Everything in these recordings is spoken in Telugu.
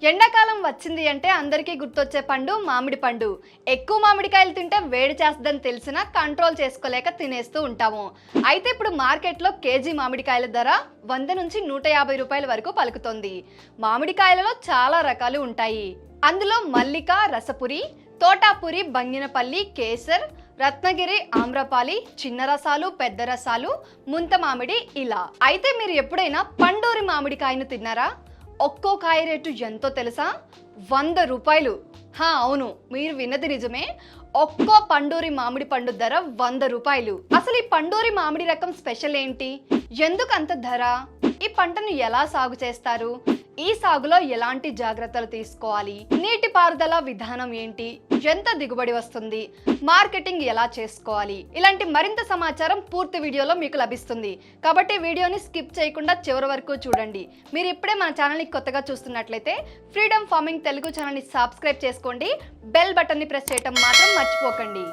ఎండాకాలం వచ్చింది అంటే అందరికీ గుర్తొచ్చే పండు మామిడి పండు. ఎక్కువ మామిడికాయలు తింటే వేడి చేస్తుందని తెలిసినా కంట్రోల్ చేసుకోలేక తినేస్తూ ఉంటాము. అయితే ఇప్పుడు మార్కెట్లో కేజీ మామిడికాయల ధర 100 నుంచి 150 రూపాయల వరకు పలుకుతోంది. మామిడికాయలలో చాలా రకాలు ఉంటాయి. అందులో మల్లిక, రసపురి, తోటాపురి, బంగినపల్లి, కేసర్, రత్నగిరి, ఆమ్రపాలి, చిన్న రసాలు, పెద్ద రసాలు, ముంత మామిడి ఇలా. అయితే మీరు ఎప్పుడైనా పండూరి మామిడికాయను తిన్నారా? ఒక్కో కాయ రేటు ఎంతో తెలుసా? 100 రూపాయలు. అవును, మీరు విన్నది నిజమే. ఒక్కో పండూరి మామిడి పండు ధర 100 రూపాయలు. అసలు ఈ పండూరి మామిడి రకం స్పెషల్ ఏంటి? ఎందుకు అంత ధర? ఈ పంటను ఎలా సాగు చేస్తారు? ఈ సాగులో ఎలాంటి జాగ్రత్తలు తీసుకోవాలి? నీటి పారుదల విధానం ఏంటి? ఎంత దిగుబడి వస్తుంది? మార్కెటింగ్ ఎలా చేసుకోవాలి? ఇలాంటి మరింత సమాచారం పూర్తి వీడియోలో మీకు లభిస్తుంది. కాబట్టి వీడియోని స్కిప్ చేయకుండా చివరి వరకు చూడండి. మీరు ఇప్పుడే మన ఛానల్ని కొత్తగా చూస్తున్నట్లయితే ఫ్రీడమ్ ఫార్మింగ్ తెలుగు ఛానల్ని సబ్స్క్రైబ్ చేసుకోండి. బెల్ బటన్ని ప్రెస్ చేయడం మాత్రం మర్చిపోకండి.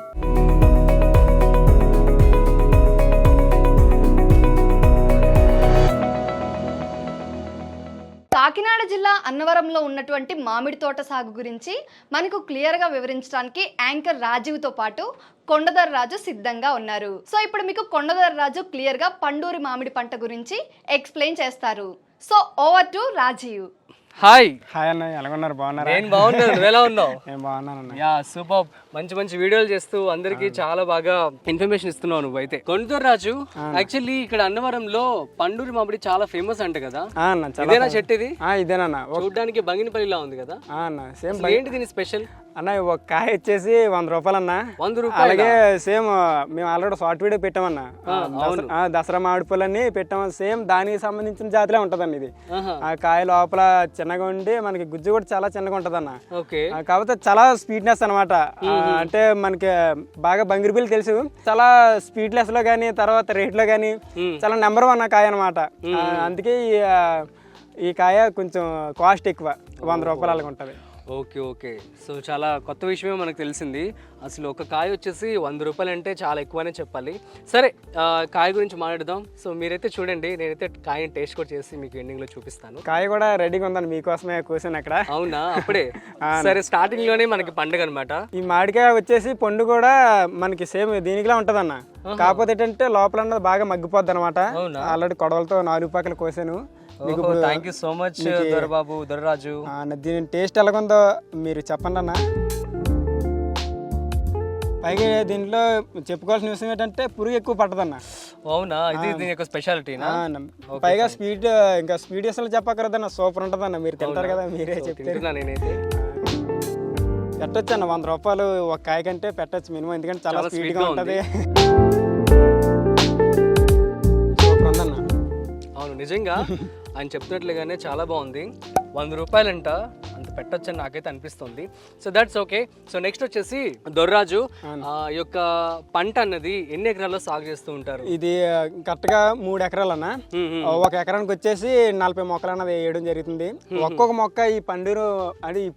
కాకినాడ జిల్లా అన్నవరంలో ఉన్నటువంటి మామిడి తోట సాగు గురించి మనకు క్లియర్గా వివరించడానికి యాంకర్ రాజీవ్తో పాటు కొండదర రాజు సిద్ధంగా ఉన్నారు. సో ఇప్పుడు మీకు కొండదర రాజు క్లియర్గా పండూరి మామిడి పంట గురించి ఎక్స్ప్లెయిన్ చేస్తారు. So over to Rajiv. Hi అన్న, ఎలాగొన్నారు? బాగున్నారా? నేను బాగున్నాను, నువ్వు ఎలా ఉన్నావు? నేను బాగున్నాను. Yeah super. మంచి మంచి వీడియోలు చేస్తూ అందరికి చాలా బాగా ఇన్ఫర్మేషన్ ఇస్తున్నావు నువ్వు. అయితే కొండదర రాజు, యాక్చువల్లీ ఇక్కడ అన్నవరంలో పండూరి మామిడి చాలా ఫేమస్ అంట కదా? ఇదేనా చెట్టు? ఇది ఇదేనన్నా. చూడడానికి బంగినపల్లిలా ఉంది కదా? సేమ్. ఏంటి దీని స్పెషల్? అన్న, ఒక కాయ వచ్చేసి 100 రూపాయలు అన్న. 100 రూపాయలు. అలాగే సేమ్ మేము ఆల్రెడీ షార్ట్ వీడియో పెట్టామన్నా. దసరా మామిడి పళ్ళని పెట్టాము. సేమ్ దానికి సంబంధించిన జాతిలో ఉంటదండి ఇది. ఆ కాయ లోపల చిన్నగా ఉండి మనకి గుజ్జు కూడా చాలా చిన్నగా ఉంటదన్న. కాకపోతే చాలా స్వీట్నెస్ అనమాట. అంటే మనకి బాగా బంగిరిపిల్లి తెలుసు. చాలా స్వీట్నెస్ లో గానీ, తర్వాత రేట్ లో గానీ చాలా నెంబర్ 1 కాయ అనమాట. అందుకే ఈ కాయ కొంచెం కాస్ట్ ఎక్కువ, 100 రూపాయలు అలాగ ఉంటది. Okay okay. సో చాలా కొత్త విషయమే మనకు తెలిసింది. అసలు ఒక కాయ వచ్చేసి 100 రూపాయలు అంటే చాలా ఎక్కువనే చెప్పాలి. సరే, కాయ గురించి మాట్లాడదాం. సో మీరైతే చూడండి, నేనైతే కాయని టేస్ట్ కూడా చేసి మీకు ఎండింగ్ లో చూపిస్తాను. కాయ కూడా రెడీగా ఉందండి, మీకోసమే కూర్చొని అక్కడ. అవునా? అప్పుడే? సరే, స్టార్టింగ్ లోనే మనకి పండుగ అనమాట. ఈ మామిడికాయ వచ్చేసి పండు కూడా మనకి సేమ్ దీనికిలా ఉంటదన్న. కాకపోతే ఏంటంటే లోపల అన్నది బాగా మగ్గిపోద్ది అనమాట. ఆల్రెడీ కొడవలతో 4 పాకలు కోసాను. Thank you so much Dorababu, Doraraju. దీని టేస్ట్ ఎలాగుందో మీరు చెప్పండి అన్న. పైగా దీంట్లో చెప్పుకోవాల్సిన విషయం ఏంటంటే పురుగు ఎక్కువ పట్టదన్న. అవునా? ఇది దీని యొక్క స్పెషాలిటీనా? పైగా స్వీట్, ఇంకా స్వీట్ అసలు చెప్పకూడదన్న, సూపర్ ఉంటదన్న. మీరు తింటారు కదా, మీరే చెప్తారు. నేనైతే పెట్టొచ్చు అన్న, 100 రూపాయలు ఒక కాయ కంటే పెట్టచ్చు మినిమం, ఎందుకంటే చాలా స్వీట్ గా ఉంటది. సూపర్ ఉందన్న. అవును, నిజంగా ఆయన చెప్తున్నట్లుగానే చాలా బాగుంది. 100 రూపాయలంట, అంత పెట్టొచ్చని నాకైతే అనిపిస్తుంది. So that's okay. So next వచ్చేసి దొర్రాజు, ఈ యొక్క పంట అన్నది ఎన్ని ఎకరాల్లో సాగు చేస్తూ ఉంటారు? ఇది కరెక్ట్ గా 3 ఎకరాలు అన్న. ఒక ఎకరానికి వచ్చేసి 40 మొక్కలు అన్నది వేయడం జరుగుతుంది. ఒక్కొక్క మొక్క ఈ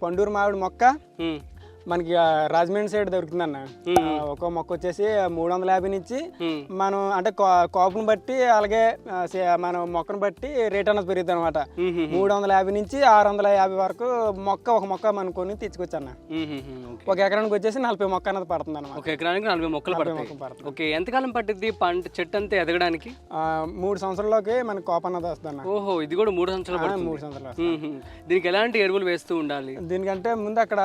పండూరు మామిడి మొక్క మనకి రాజమండ్రి సైడ్ దొరుకుతుందన్న. ఒక్కో మొక్క వచ్చేసి 350 నుంచి మనం అంటే కాపును బట్టి, అలాగే మనం మొక్కను బట్టి రేట్ అన్నది పెరుగుతుంది అనమాట. 350 నుంచి 650 వరకు ఒక మొక్క మనం కొని తెచ్చుకోవచ్చు అన్న. ఒక ఎకరానికి వచ్చేసి 40 మొక్క అన్నది పడుతుంది అన్నమాట. ఒక ఎకరానికి 40 మొక్కలు పడుతుంది. ఓకే, ఎంతకాలం పట్టింది పంట చెట్టు అంతా ఎదగడానికి? 3 సంవత్సరాలకి మనకి కోప అన్నది వస్తుంది అన్న. ఓహో, ఇది కూడా 3 సంవత్సరాలు? 3 సంవత్సరాలు. దీనికి ఎలాంటి ఎరువులు వేస్తూ ఉండాలి? దీనికంటే ముందు అక్కడ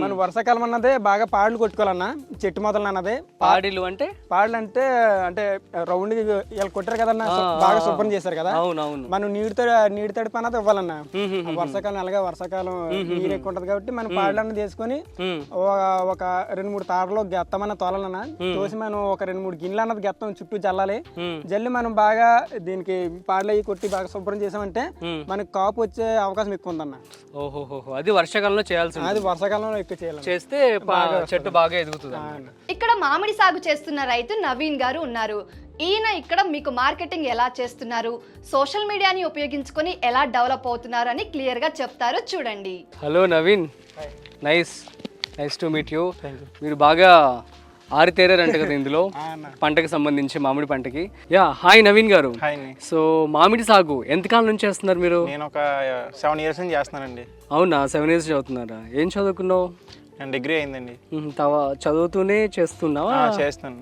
మన వర్షాకాలం అన్నదే బాగా పాడలు కొట్టుకోవాలన్న. చెట్టు మొదలు అన్నదే పాడలు అంటే అంటే రౌండ్ ఇలా కొట్టారు కదన్నా, బాగా శుభ్రం చేశారు కదా. మనం నీటి తడిపి అన్నది ఇవ్వాలన్న. వర్షాకాలం అలాగే వర్షాకాలం నీరు ఎక్కువ ఉంటది కాబట్టి మనం పాడలు అన్నది తీసుకొని ఒక 2-3 తారలో గెత్తం అన్న తోలాలన్న. తోసి మనం ఒక 2-3 గిన్నెలు అన్నది గెత్తం చుట్టూ జల్లాలి. జల్లి మనం బాగా దీనికి పాడలు అవి కొట్టి బాగా శుభ్రం చేసామంటే మనకి కాపు వచ్చే అవకాశం ఎక్కువ ఉందన్న. ఓహో, అది వర్షాకాలంలో చేయాల్సి? అది వర్షాకాలంలో ఎక్కువ చేయాలి, చేస్తే చెట్టు బాగా ఎదుగుతుంది. ఇక్కడ మామిడి సాగు చేస్తున్న రైతు నవీన్ గారు ఉన్నారు. ఈయన ఇక్కడ మీకు మార్కెటింగ్ ఎలా చేస్తున్నారు, సోషల్ మీడియాని ఉపయోగించుకొని ఎలా డెవలప్ అవుతున్నారు అని క్లియర్ గా చెప్తారు, చూడండి. Hello Naveen, nice to meet you. మీరు బాగా ఆరితేరారంట కదా ఇందులో అన్న. పంటకి సంబంధించి మామిడి పంటకి. యా, హాయ్ నవీన్ గారు. హాయ్ అండి. సో మామిడి సాగు ఎంతకాలం నుంచి చేస్తున్నారు మీరు? నేను ఒక 7 years నుంచి చేస్తున్నానండి. అవునా, 7 years చదువుతున్నారా? ఏం చదువుకున్నావు? నేను డిగ్రీ అయిందండి. చదువుతూనే చేస్తున్నావా? చేస్తాను.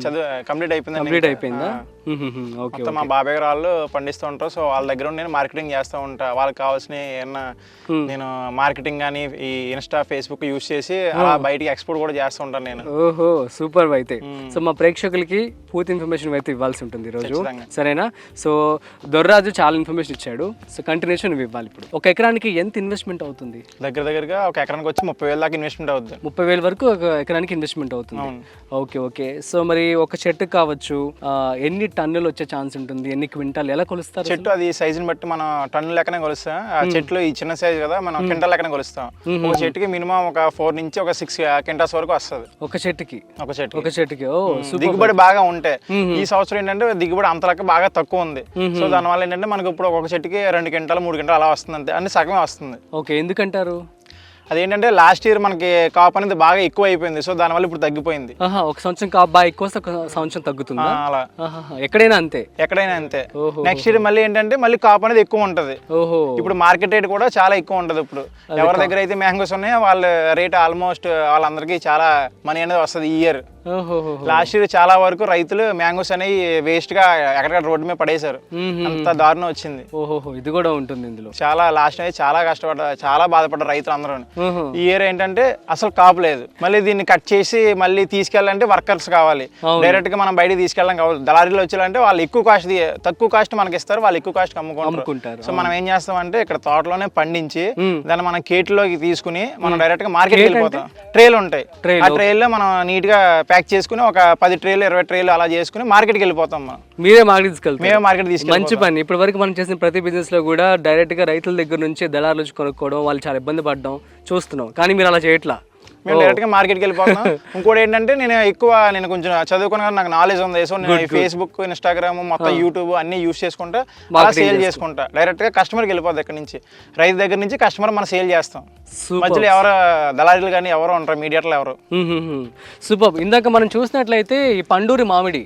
చదువు కంప్లీట్ అయిపోయిందండి. కంప్లీట్ అయిపోయిందా? ఓకే. మొత్తం మా బాబాయ్ గారు వాళ్ళు పండిస్తూ ఉంటారు. సో వాళ్ళ దగ్గర నేను మార్కెటింగ్ చేస్తూ ఉంటా. వాళ్ళకి కావాల్సిన ఏమన్నా నేను మార్కెటింగ్ కానీ ఈ ఇన్స్టా ఫేస్బుక్ యూస్ చేసి అలా బయటికి ఎక్స్పోర్ట్ కూడా చేస్తూ ఉంటాను నేను. ఓహో, సూపర్ అయితే. సో మా ప్రేక్షకులకి పూర్తి ఇన్ఫర్మేషన్ అయితే ఇవ్వాల్సి ఉంటుంది ఈరోజు, సరేనా? సో దొర్రాజు చాలా ఇన్ఫర్మేషన్ ఇచ్చాడు. సో కంటిన్యూషన్ ఇవ్వాలి. ఇప్పుడు ఒక ఎకరానికి ఎంత ఇన్వెస్ట్మెంట్ అవుతుంది? దగ్గరగా ఒక ఎకరానికి వచ్చి 30,000 దాకా ఇన్వెస్ట్మెంట్ అవుతుంది. 30,000 వరకు ఒక ఎకరానికి ఇన్వెస్ట్మెంట్ అవుతుంది. ఓకే. సో మరి ఒక చెట్టు కావచ్చు, ఎన్ని టన్నులు వచ్చే ఛాన్స్ ఉంటుంది? ఎన్ని క్వింటాల్ ఎలా కొలుస్తారు? చెట్టు అది సైజుని బట్టి మనం టన్ను లెక్కనే కొలుస్తాం. ఆ చెట్లు ఈ చిన్న సైజు కదా, మనం క్వింటాల్ లెక్కనే కొలుస్తాం. ఒక చెట్టుకి మినిమం ఒక 4 నుంచి ఒక 6 క్వింటాల్స్ వరకు వస్తుంది ఒక చెట్టుకి. ఒక చెట్టుకి ఓ, దిగుబడి బాగా ఉంటే. ఈ సంవత్సరం ఏంటంటే దిగుబడి అంతలక్క బాగా తక్కువ ఉంది. సో దానివల్ల ఏంటంటే మనకు ఇప్పుడు ఒక చెట్టుకి 2 క్వింటాలు 3 క్వింటాలు అలా వస్తుంది, అంతే. అన్ని సగమే వస్తుంది. ఓకే, ఎందుకంటారు? అదేంటంటే లాస్ట్ ఇయర్ మనకి కాపు అనేది బాగా ఎక్కువ అయిపోయింది. సో దానివల్ల ఇప్పుడు తగ్గిపోయింది. ఒక సంవత్సరం కాపు బాగా ఎక్కువ వస్తే ఒక సంవత్సరం తగ్గుతుందా? అలా ఎక్కడైనా అంతే? ఎక్కడైనా అంతే. నెక్స్ట్ ఇయర్ మళ్ళీ ఏంటంటే మళ్ళీ కాపు అనేది ఎక్కువ ఉంటది. ఓహో, ఇప్పుడు మార్కెట్ రేట్ కూడా చాలా ఎక్కువ ఉంటది. ఇప్పుడు ఎవరి దగ్గర అయితే మ్యాంగోస్ ఉన్నాయో వాళ్ళ రేట్ ఆల్మోస్ట్ వాళ్ళందరికీ చాలా మనీ అనేది వస్తుంది ఈ ఇయర్. లాస్ట్ ఇయర్ చాలా వరకు రైతులు మ్యాంగోస్ అనేవి వేస్ట్ గా ఎక్కడికక్కడ రోడ్డు మీద పడేశారు. అంత దారుణం వచ్చింది. ఓహో, ఇది కూడా ఉంటుంది ఇందులో. చాలా లాస్ట్ అనేది చాలా కష్టపడ్డారు, చాలా బాధపడ్డారు రైతులు అందరూ. ఈ ఇయర్ ఏంటంటే అసలు కాపు లేదు. మళ్ళీ దీన్ని కట్ చేసి మళ్ళీ తీసుకెళ్ళాలంటే వర్కర్స్ కావాలి. డైరెక్ట్ గా మనం బయట తీసుకెళ్ళడం కావాలి. దళారీలు వచ్చేయాలంటే వాళ్ళు తక్కువ కాస్ట్ మనకి ఇస్తారు, వాళ్ళు ఎక్కువ కాస్ట్ అమ్ముకుంటారు. సో మనం ఏం చేస్తామంటే ఇక్కడ తోటలోనే పండించి దాన్ని మనం కేట్లోకి తీసుకుని మనం డైరెక్ట్ గా మార్కెట్ వెళ్ళిపోతాం. ట్రేలు ఉంటాయి, ఆ ట్రేల్లో మనం నీట్ గా ప్యాక్ చేసుకుని ఒక 10 ట్రేలు 20 ట్రేలు అలా చేసుకుని మార్కెట్కి వెళ్ళిపోతాం. మనం మేమే మార్కెట్ తీసుకెళ్తాం. మంచి పని. ఇప్పటి వరకు మనం చేసిన ప్రతి బిజినెస్ లో కూడా డైరెక్ట్ గా రైతుల దగ్గర నుంచి దళారులు వచ్చి కొనుక్కోవడం, వాళ్ళు చాలా ఇబ్బంది పడడం చూస్తున్నాం. కానీ మీరు అలా చేయట్లా, మేము డైరెక్ట్ గా మార్కెట్కి వెళ్ళిపోతున్నాం. ఇంకోటి ఏంటంటే నేను కొంచెం చదువుకున్నా, నాకు నాలెడ్జ్ ఉంది. సో నేను ఫేస్బుక్, ఇన్స్టాగ్రామ్, మొత్తం యూట్యూబ్ అన్ని యూస్ చేసుకుంటా, సేల్ చేసుకుంటా. డైరెక్ట్ గా కస్టమర్కి వెళ్ళిపోతుంది. ఇక్కడ నుంచి రైతు దగ్గర నుంచి కస్టమర్ మనం సేల్ చేస్తాం. మధ్యలో ఎవరు దళారీలు కానీ ఎవరు ఉంటారు, మీడియాలో ఎవరు. సూపర్. ఇందాక మనం చూసినట్లయితే ఈ పండూరి మామిడి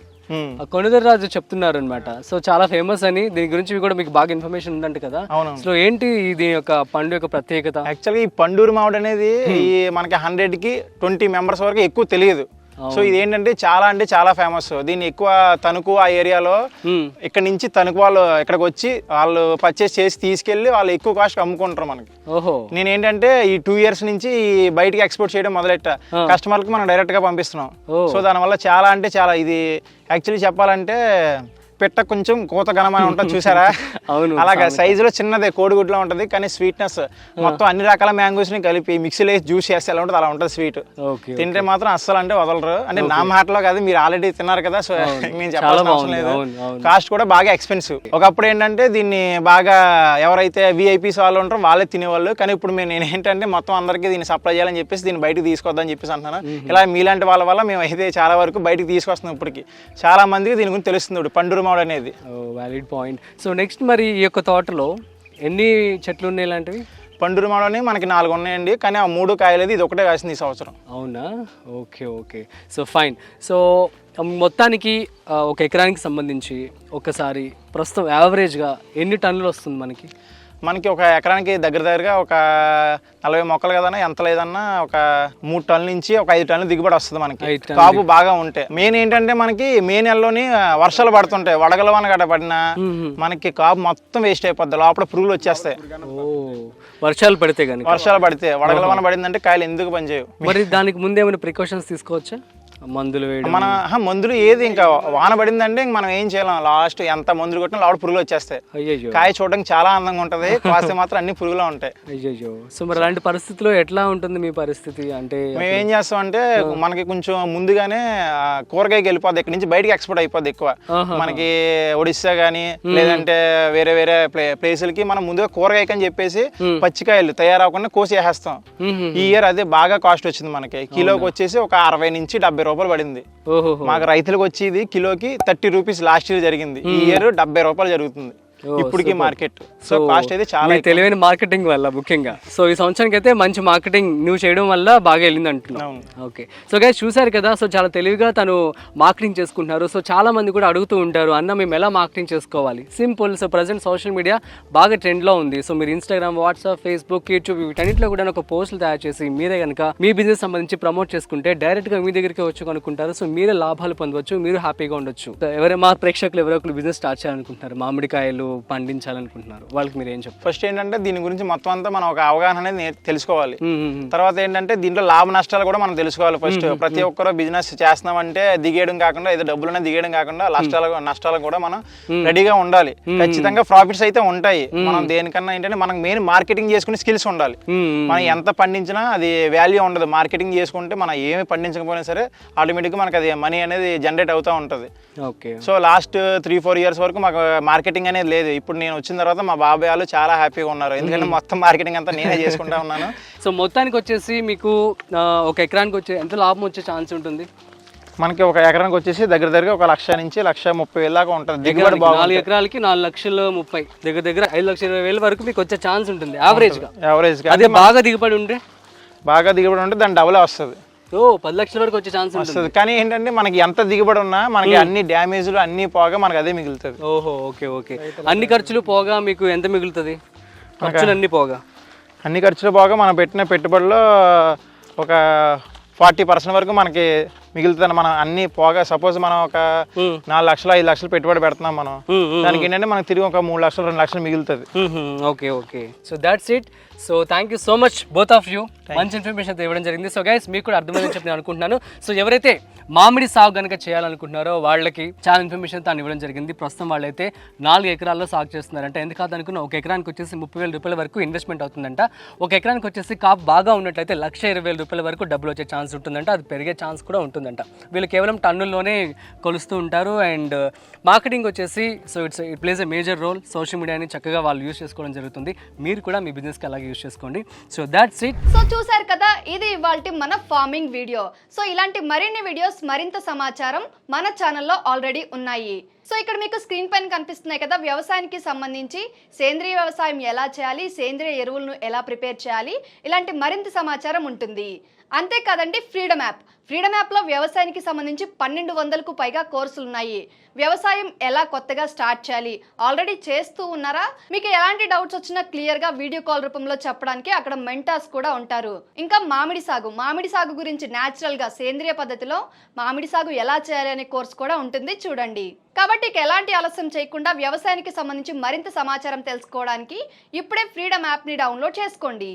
కొనుదొర్రాజు చెప్తున్నారు అనమాట. సో చాలా ఫేమస్ అని, దీని గురించి కూడా మీకు బాగా ఇన్ఫర్మేషన్ ఉందంట కదా. సో ఏంటి దీని యొక్క పండు యొక్క ప్రత్యేకత? యాక్చువల్గా ఈ పండూరు మామిడి అనేది ఈ మనకి 100కి 20 మెంబర్స్ వరకు ఎక్కువ తెలియదు. సో ఇది ఏంటంటే చాలా ఫేమస్. దీన్ని ఎక్కువ తణుకు ఆ ఏరియాలో ఇక్కడ నుంచి తణుకు వాళ్ళు ఇక్కడికి వచ్చి వాళ్ళు పర్చేస్ చేసి తీసుకెళ్లి వాళ్ళు ఎక్కువ కాస్ట్ అమ్ముకుంటారు మనకి. నేను ఏంటంటే ఈ 2 years నుంచి బయటికి ఎక్స్పోర్ట్ చేయడం మొదలెట్టా. కస్టమర్కి మనం డైరెక్ట్ గా పంపిస్తున్నాం. సో దానివల్ల చాలా ఇది యాక్చువల్లీ చెప్పాలంటే పెట్ట కొంచెం కోత ఘనమైన ఉంటుంది చూసారా, అలాగా సైజులో చిన్నదే కోడిగుడ్లో ఉంటుంది. కానీ స్వీట్నెస్ మొత్తం అన్ని రకాల మ్యాంగోస్ ని కలిపి మిక్సీలో వేసి జ్యూస్ చేస్తే ఎలా ఉంటుంది అలా ఉంటుంది స్వీట్. తింటే మాత్రం అస్సలు అంటే వదలరు. అంటే నా మాటలో కాదు, మీరు ఆల్రెడీ తిన్నారు కదా, సో నేను చెప్పాల్సిన అవసరం లేదు. కాస్ట్ కూడా బాగా ఎక్స్పెన్సివ్. ఒకప్పుడు ఏంటంటే దీన్ని బాగా ఎవరైతే విఐపీస్ వాళ్ళు ఉంటారో వాళ్ళే తినేవాళ్ళు. కానీ ఇప్పుడు నేను ఏంటంటే మొత్తం అందరికీ దీన్ని సప్లై చేయాలని చెప్పేసి దీన్ని బయటకు తీసుకొద్దని చెప్పేసి అంటున్నాను. ఇలా మీలాంటి వాళ్ళ వల్ల మేము అయితే చాలా వరకు బయటకు తీసుకొస్తున్నాం. ఇప్పటికి చాలా మందికి దీని గురించి తెలుస్తుంది పండూరు అనేది. Valid point. సో నెక్స్ట్ మరి ఈ యొక్క తోటలో ఎన్ని చెట్లు ఉన్నాయి ఇలాంటివి? పండూరు మామిడి మనకి 4 ఉన్నాయండి. కానీ ఆ 3 కాయలేదు, ఇది ఒకటే కాసింది ఈ సంవత్సరం. అవునా? ఓకే. So fine. సో మొత్తానికి ఒక ఎకరానికి సంబంధించి ఒకసారి ప్రస్తుతం యావరేజ్గా ఎన్ని టన్నులు వస్తుంది మనకి ఒక ఎకరానికి దగ్గరగా ఒక 40 మొక్కలు కదన్నా, ఎంత లేదన్నా ఒక 3 టన్నుల నుంచి ఒక 5 టన్నులు దిగుబడి వస్తుంది మనకి, కాపు బాగా ఉంటే. మెయిన్ ఏంటంటే మనకి మే నెలలోని వర్షాలు పడుతుంటాయి. వడగల వాన గడ్డ పడినా మనకి కాపు మొత్తం వేస్ట్ అయిపోద్ది, లోపల పురుగులు వచ్చేస్తాయి. వర్షాలు పడితే వడగల వాన పడిందంటే కాయలు ఎందుకు పనిచేయవు. మరి దానికి ముందే ఏమైనా ప్రికాషన్స్ తీసుకోవచ్చా? మందులు వేయడం? మందులు ఏది, ఇంకా వాన పడిందంటే మనం ఏం చేయలేం. లాస్ట్ ఎంత మందులు కొట్టినా లోపల పురుగులు వచ్చేస్తాయి. అయ్యో, కాయ చూడడానికి చాలా అందంగా ఉంటది, కాస్తే మాత్రం అన్ని పురుగులు ఉంటాయి. అయ్యో. సో మరి అలాంటి పరిస్థితిలో ఎట్లా ఉంటుంది మీ పరిస్థితి? అంటే మేము ఏం చేస్తాం అంటే మనకి కొంచెం ముందుగానే కూరగాయకి వెళ్ళిపోద్ది, ఇక్కడ నుంచి బయటకి ఎక్స్పోర్ట్ అయిపోద్ది ఎక్కువ. మనకి ఒడిస్సా గానీ లేదంటే వేరే ప్లేసులకి మనం ముందుగా కూరగాయకి అని చెప్పేసి పచ్చికాయలు తయారవకుండా కోసి వేసేస్తాం. ఈ ఇయర్ అదే బాగా కాస్ట్ వచ్చింది మనకి. కిలోకి వచ్చేసి ఒక 60 నుంచి 70 రూపాయలు పడింది. మాకు రైతులకు వచ్చి ఇది కిలోకి 30 రూపీస్ లాస్ట్ ఇయర్ జరిగింది. ఈ ఇయర్ 70 రూపాయలు జరుగుతుంది. ఇప్పటికి మార్కెట్. సో కాస్ట్ అయితే చాలా మీ తెలివైన మార్కెటింగ్ వల్ల ముఖ్యంగా. సో ఈ సంవత్సరానికి అయితే మంచి మార్కెటింగ్ నువ్వు చేయడం వల్ల బాగా వెళ్ళింది అంటున్నావు. ఓకే, సో గైస్ చూసారు కదా, సో చాలా తెలివిగా తను మార్కెటింగ్ చేసుకుంటున్నారు. సో చాలా మంది కూడా అడుగుతూ ఉంటారు, అన్న మేము ఎలా మార్కెటింగ్ చేసుకోవాలి. Simple. So present social media బాగా ట్రెండ్లో ఉంది. సో మీరు ఇన్స్టాగ్రామ్, వాట్సాప్, ఫేస్బుక్, యూట్యూబ్ వీటన్నిటిలో కూడా ఒక పోస్టులు తయారు చేసి మీరే కనుక మీ బిజినెస్ సంబంధించి ప్రమోట్ చేసుకుంటే డైరెక్ట్గా మీ దగ్గరికి వచ్చి కొనుక్కుంటారు. సో మీరే లాభాలు పొందవచ్చు, మీరు హ్యాపీగా ఉండొచ్చు. మా ప్రేక్షకులు ఎవరో ఒకరు బిజినెస్ స్టార్ట్ చేయాలనుకుంటున్నారు, మామిడికాయలు పండించాలనుకుంటున్నారు, వాళ్ళకి మీరు ఏం చెప్తారు? ఫస్ట్ ఏంటంటే దీని గురించి మొత్తం అంతా మనం ఒక అవగాహన అనేది తెలుసుకోవాలి. తర్వాత ఏంటంటే దీంట్లో లాభ నష్టాలు కూడా మనం తెలుసుకోవాలి. ఫస్ట్ ప్రతి ఒక్కరు బిజినెస్ చేస్తున్నామంటే దిగేయడం కాకుండా, ఏదో డబ్బులనే దిగేయడం కాకుండా నష్టాలు కూడా మనం రెడీగా ఉండాలి. ఖచ్చితంగా ప్రాఫిట్స్ అయితే ఉంటాయి. మనం దేనికన్నా ఏంటంటే మనకు మెయిన్ మార్కెటింగ్ చేసుకునే స్కిల్స్ ఉండాలి. మనం ఎంత పండించినా అది వాల్యూ ఉండదు. మార్కెటింగ్ చేసుకుంటే మనం ఏమి పండించకపోయినా సరే ఆటోమేటిక్గా మనకి అది మనీ అనేది జనరేట్ అవుతూ ఉంటుంది. ఓకే, సో లాస్ట్ 3-4 ఇయర్స్ వరకు మాకు మార్కెటింగ్ అనేది లేదు. ఇప్పుడు నేను వచ్చిన తర్వాత మా బాబాయ్ వాళ్ళు చాలా హ్యాపీగా ఉన్నారు, ఎందుకంటే మొత్తం మార్కెటింగ్ అంతా నేనే చేసుకుంటా ఉన్నాను. సో మొత్తానికి వచ్చేసి మీకు ఒక ఎకరానికి వచ్చే ఎంత లాభం వచ్చే ఛాన్స్ ఉంటుంది? మనకి ఒక ఎకరానికి వచ్చేసి దగ్గర 1,00,000 నుంచి 1,30,000 దాకా ఉంటుంది. దిగుబడి 4 ఎకరాలకి 4,30,000 దగ్గర 5,20,000 వరకు మీకు వచ్చే ఛాన్స్ ఉంటుంది యావరేజ్ గా. అదే బాగా దిగుబడి ఉంటే దాని డబుల్ వస్తుంది. 10 లక్షల వరకు వచ్చే ఛాన్స్ వస్తుంది. కానీ ఏంటంటే మనకి ఎంత దిగుబడి ఉన్నా మనకి అన్ని డ్యామేజ్లు అన్ని పోగా మనకి అదే మిగులుతుంది. ఓహో, ఓకే ఓకే. అన్ని ఖర్చులు పోగా మీకు ఎంత మిగులుతుంది? ఖర్చులు అన్ని పోగా అన్ని ఖర్చులు పోగా మనం పెట్టిన పెట్టుబడిలో ఒక 40% వరకు మనకి మిగులుతుంది. మనం అన్ని పోగా సపోజ్ మనం ఒక 4 లక్షలు 5 లక్షలు పెట్టుబడి పెడుతున్నాం మనం, దానికి ఏంటంటే మనకి తిరిగి ఒక 3 లక్షలు 2 లక్షలు మిగులుతుంది. Okay okay, so that's it. So thank you so much both of you, మంచి ఇన్ఫర్మేషన్ ఇవ్వడం జరిగింది. సో గైస్ మీకు కూడా అర్థమైందని చెప్పి నేను అనుకుంటున్నాను. సో ఎవరైతే మామిడి సాగు కనుక చేయాలనుకుంటున్నారో వాళ్ళకి చాలా ఇన్ఫర్మేషన్ తాను ఇవ్వడం జరిగింది. ప్రస్తుతం వాళ్ళైతే 4 ఎకరాల్లో సాగు చేస్తున్నారంట. ఎందుకు కాదనుకున్న ఒక ఎకరానికి వచ్చేసి 30,000 రూపాయల వరకు ఇన్వెస్ట్మెంట్ అవుతుందంట. ఒక ఎకరానికి వచ్చేసి కాపు బాగా ఉన్నట్లయితే 1,20,000 రూపాయల వరకు డబ్బులు వచ్చే ఛాన్స్ ఉంటుందంట. అది పెరిగే ఛాన్స్ కూడా ఉంటుందంట. వీళ్ళు కేవలం టన్నుల్లోనే కొలుస్తూ ఉంటారు. అండ్ మార్కెటింగ్ వచ్చేసి so it plays a major role. Social మీడియాని చక్కగా వాళ్ళు యూస్ చేసుకోవడం జరుగుతుంది. మీరు కూడా మీ బిజినెస్కి అలాగే యూస్ చేసుకోండి. So that's it. సో చూసారు కదా, ఇది ఇవాల్టి మన ఫార్మింగ్ వీడియో. సో ఇలాంటి మరిన్ని వీడియోస్, మరింత సమాచారం మన ఛానల్లో ఆల్రెడీ ఉన్నాయి. సో ఇక్కడ మీకు స్క్రీన్ పైన కనిపిస్తున్నాయి కదా, వ్యవసాయానికి సంబంధించి సేంద్రియ వ్యవసాయం ఎలా చేయాలి, సేంద్రియ ఎరువులను ఎలా ప్రిపేర్ చేయాలి, ఇలాంటి మరింత సమాచారం ఉంటుంది. అంతేకాదండి, ఫ్రీడమ్ యాప్లో వ్యవసాయానికి సంబంధించి 1200కు పైగా కోర్సులు ఉన్నాయి. వ్యవసాయం ఎలా కొత్తగా స్టార్ట్ చేయాలి, ఆల్రెడీ చేస్తూ ఉన్నారా, మీకు ఎలాంటి డౌట్స్ వచ్చినా క్లియర్గా వీడియో కాల్ రూపంలో చెప్పడానికి అక్కడ మెంటార్స్ కూడా ఉంటారు. ఇంకా మామిడి సాగు గురించి న్యాచురల్గా సేంద్రియ పద్ధతిలో మామిడి సాగు ఎలా చేయాలి అనే కోర్స్ కూడా ఉంటుంది, చూడండి. కాబట్టి ఎలాంటి ఆలస్యం చేయకుండా వ్యవసాయానికి సంబంధించి మరింత సమాచారం తెలుసుకోవడానికి ఇప్పుడే ఫ్రీడమ్ యాప్ని డౌన్లోడ్ చేసుకోండి.